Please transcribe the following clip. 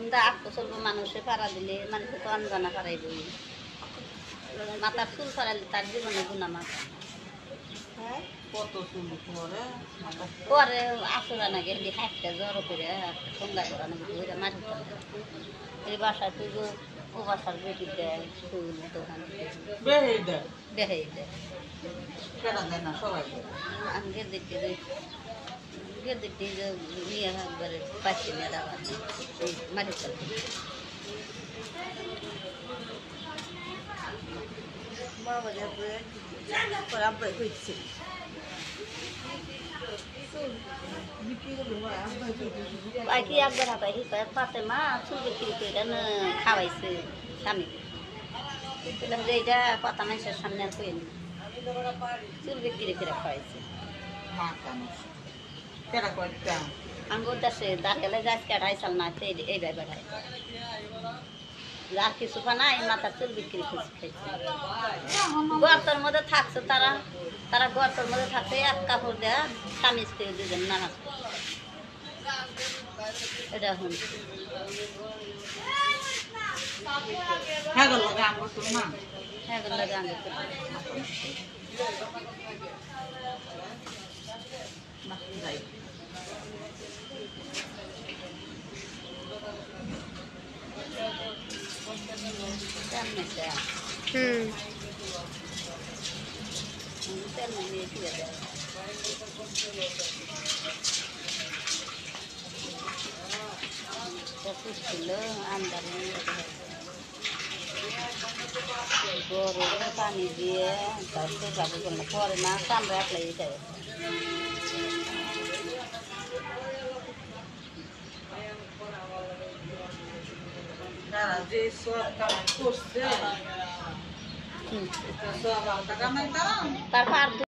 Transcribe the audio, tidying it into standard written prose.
বুন্দা আটকো চলবো মানুষে পাড়া দিলে মানুষে তো আনজানা পারাইবই মাথার চুল ফারাইলে তার জীবনে গুণা মাথা কত চুল পরে পরে আসরা নাকি হেলি হাঁটতে জ্বর করে ঠোঙ্গা করা নাকি ধরে মাটি এই বাসায় তুই ও বাসার বেটি দেয় চুল দোকান বেহেই দেয় দেখাই দেয় কেনা দেয় না সবাই আমি গেদিটি যে নিয়ে একবারে পাচ্ছি না দেওয়া এই মাটি চালতে বাবা যাবে পরে আব্বাই কইছে কি একবার হাতাই হিসাব পাতে মা চুল বিক্রি করে খাওয়াইছে স্বামী বললাম যে এইটা কথা মানুষের সামনে আর কইনি চুল বিক্রি করে খাওয়াইছে আঙ্গুর দাসে দাঁড়ালে গাছ কাটাই চাল না এই ব্যাপারে আর কিছু না এই মাথার চুল বিক্রি করছে খাইছে গর্তর মধ্যে থাকছে তারা গর্তর মধ্যে থাকছে এক কাপড় দেয়া স্বামী স্ত্রী দুজন নামাজ এটা শুনছি হ্যাঁ গেল গান করতো না হ্যাঁ গেল গান যাই গরু পানি দিয়ে তারপরে পরে না কামড়ে একলাই এটাই যে সব কামাই করছে সব কামাই তারা তারপর